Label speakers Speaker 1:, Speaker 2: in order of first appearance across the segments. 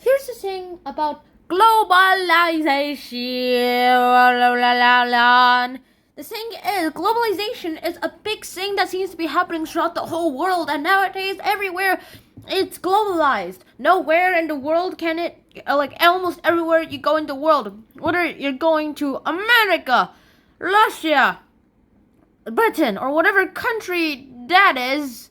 Speaker 1: Here's the thing about globalization. The thing is, globalization is a big thing that seems to be happening throughout the whole world, and nowadays everywhere it's globalized. Nowhere in the world can it, like almost everywhere you go in the world, whether you're going to America, Russia, Britain, or whatever country that is,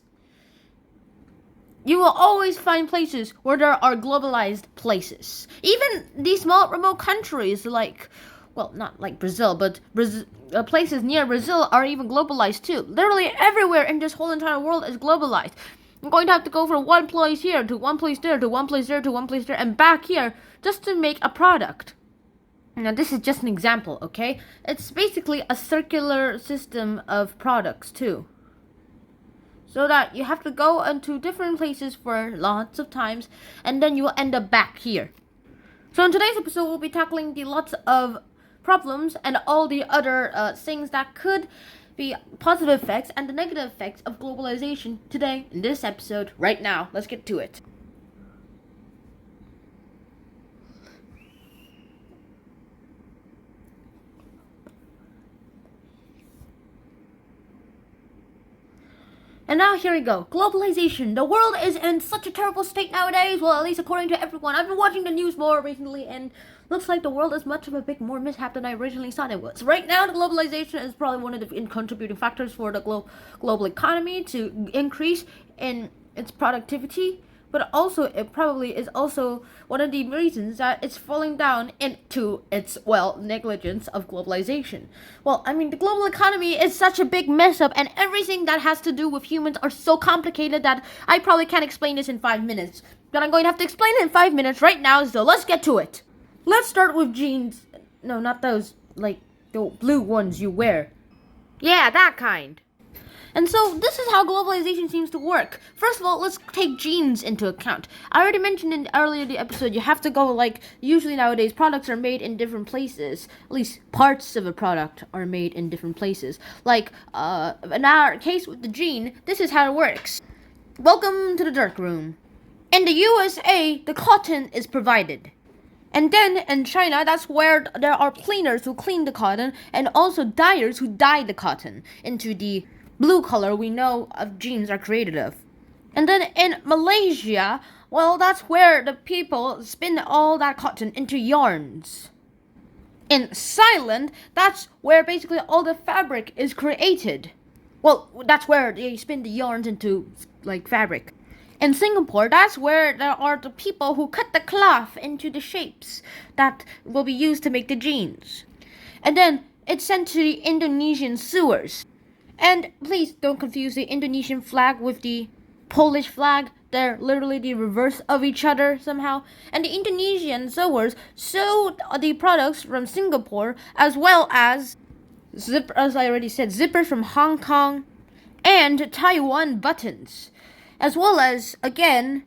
Speaker 1: you will always find places where there are globalized places. Even these small remote countries like, well, not like Brazil, but places near Brazil are even globalized too. Literally everywhere in this whole entire world is globalized. I'm going to have to go from one place here to one place there to one place there to one place there and back here just to make a product. Now this is just an example, okay? It's basically a circular system of products too. So that you have to go into different places for lots of times, and then you will end up back here. So in today's episode, we'll be tackling the lots of problems and all the other things that could be positive effects and the negative effects of globalization today in this episode right now. Let's get to it. And now here we go. Globalization. The world is in such a terrible state nowadays. Well, at least according to everyone. I've been watching the news more recently, and looks like the world is much of a big more mishap than I originally thought it was. Right now, the globalization is probably one of the contributing factors for the global economy to increase in its productivity. But also, it probably is also one of the reasons that it's falling down into its, well, negligence of globalization. Well, I mean, the global economy is such a big mess up, and everything that has to do with humans are so complicated that I probably can't explain this in 5 minutes. But I'm going to have to explain it in 5 minutes right now, so let's get to it. Let's start with jeans. No, not those, like, the blue ones you wear. Yeah, that kind. And so this is how globalization seems to work. First of all, let's take genes into account. I already mentioned in earlier the episode, you have to go like, usually nowadays products are made in different places. At least parts of a product are made in different places. Like, in our case with the gene, this is how it works. Welcome to the dark room. In the USA, the cotton is provided. And then in China, that's where there are cleaners who clean the cotton and also dyers who dye the cotton into the blue color we know of genes are created of. And then in Malaysia, well, that's where the people spin all that cotton into yarns. In Thailand, that's where basically all the fabric is created. Well, that's where they spin the yarns into, like, fabric. In Singapore, that's where there are the people who cut the cloth into the shapes that will be used to make the jeans. And then it's sent to the Indonesian sewers. And please don't confuse the Indonesian flag with the Polish flag. They're literally the reverse of each other somehow. And the Indonesian sewers sew the products from Singapore as well as, as I already said, zippers from Hong Kong and Taiwan buttons. As well as, again,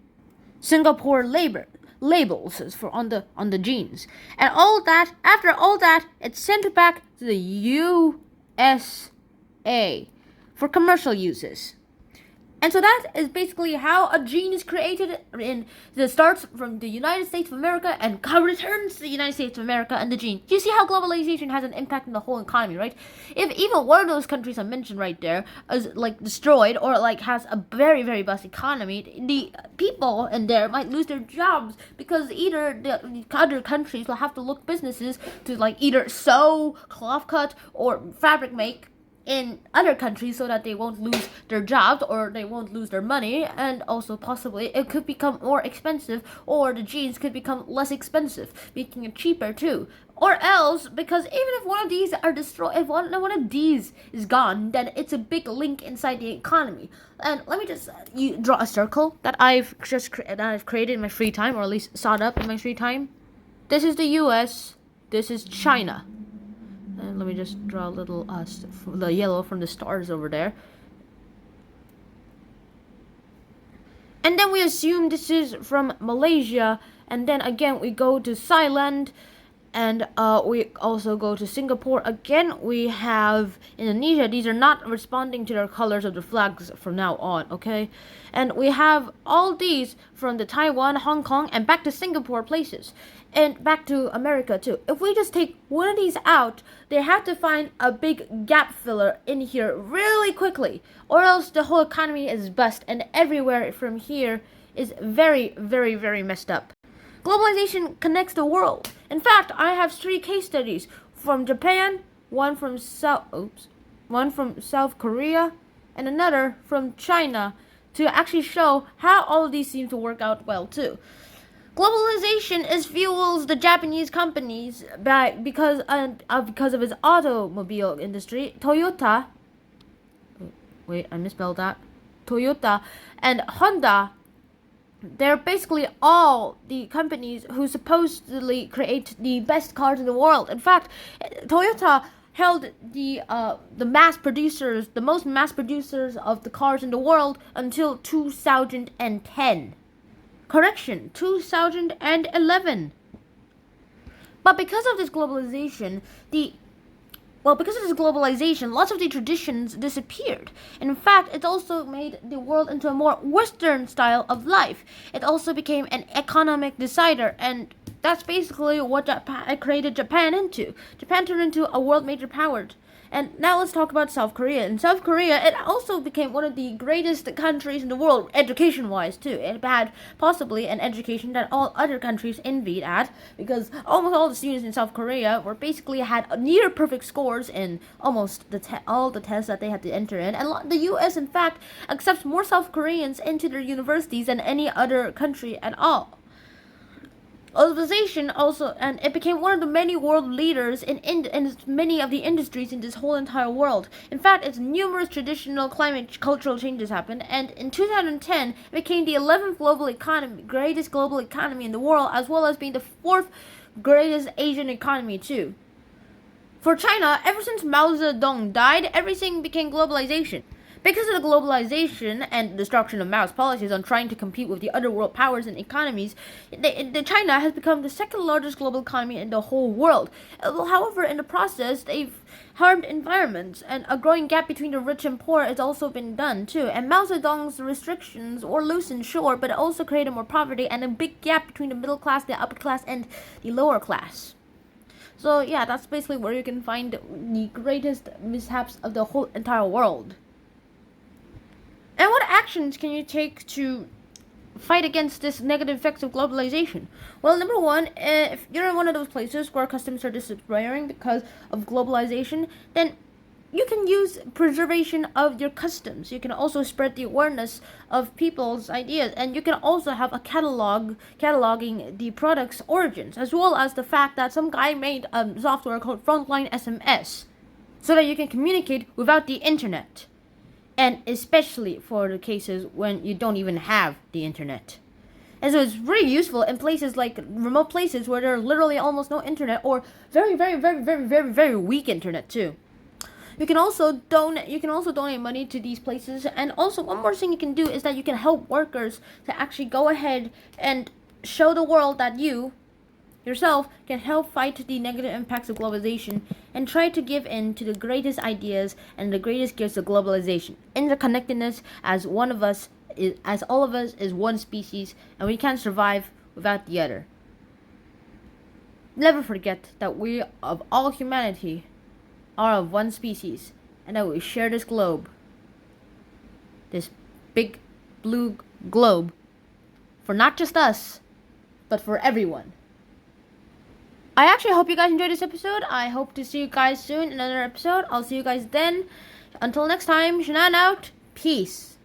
Speaker 1: Singapore labels for on the jeans. And all that, after all that, it's sent back to the USA for commercial uses. And so that is basically how a gene is created. It starts from the United States of America and returns to the United States of America and the gene. You see how globalization has an impact on the whole economy, right? If even one of those countries I mentioned right there is like destroyed or like has a very, very bust economy, the people in there might lose their jobs because either the other countries will have to look businesses to like either sew, cloth cut, or fabric make in other countries so that they won't lose their jobs or they won't lose their money, and also possibly it could become more expensive or the jeans could become less expensive, making it cheaper too. Or else, because even if one of these are destroyed, if one of these is gone, then it's a big link inside the economy. And let me just draw a circle that I've created in my free time, or at least thought up in my free time. This is the US, this is China. And let me just draw a little the yellow from the stars over there. And then we assume this is from Malaysia. And then again we go to Thailand. And we also go to Singapore again. We have Indonesia. These are not responding to their colors of the flags from now on, okay? And we have all these from the Taiwan, Hong Kong, and back to Singapore places. And back to America too. If we just take one of these out, they have to find a big gap filler in here really quickly, or else the whole economy is bust, and everywhere from here is very, very, very messed up. Globalization connects the world. In fact, I have 3 case studies from Japan, one from South Korea, and another from China to actually show how all of these seem to work out well too. Globalization fuels the Japanese companies because of its automobile industry. Toyota, wait, I misspelled that. Toyota and Honda, they're basically all the companies who supposedly create the best cars in the world. In fact, Toyota held the most mass producers of the cars in the world until 2010. Correction, 2011. But because of this globalization, lots of the traditions disappeared. In fact, it also made the world into a more Western style of life. It also became an economic decider, and that's basically what created Japan into. Japan turned into a world major power. And now let's talk about South Korea. In South Korea, it also became one of the greatest countries in the world, education-wise too. It had possibly an education that all other countries envied at, because almost all the students in South Korea had near perfect scores in almost all the tests that they had to enter in. And the U.S. in fact accepts more South Koreans into their universities than any other country at all. Globalization also, and it became one of the many world leaders in many of the industries in this whole entire world. In fact, its numerous traditional cultural changes happened, and in 2010, it became the 11th greatest global economy in the world, as well as being the 4th greatest Asian economy too. For China, ever since Mao Zedong died, everything became globalization. Because of the globalization and destruction of Mao's policies on trying to compete with the other world powers and economies, China has become the 2nd largest global economy in the whole world. However, in the process, they've harmed environments, and a growing gap between the rich and poor has also been done too. And Mao Zedong's restrictions were loosened, sure, but it also created more poverty and a big gap between the middle class, the upper class, and the lower class. So yeah, that's basically where you can find the greatest mishaps of the whole entire world. And what actions can you take to fight against this negative effects of globalization? Well, number one, if you're in one of those places where customs are disappearing because of globalization, then you can use preservation of your customs. You can also spread the awareness of people's ideas, and you can also have a cataloging the product's origins, as well as the fact that some guy made software called Frontline SMS, so that you can communicate without the internet. And especially for the cases when you don't even have the internet. And so it's really useful in places like remote places where there's literally almost no internet, or very, very, very, very, very, very weak internet too. You can also donate money to these places. And also, one more thing you can do is that you can help workers to actually go ahead and show the world that you yourself can help fight the negative impacts of globalization, and try to give in to the greatest ideas and the greatest gifts of globalization. Interconnectedness, as all of us is one species, and we can't survive without the other. Never forget that we of all humanity are of one species, and that we share this globe. This big blue globe, for not just us, but for everyone. I actually hope you guys enjoyed this episode. I hope to see you guys soon in another episode. I'll see you guys then. Until next time, Shannon out. Peace.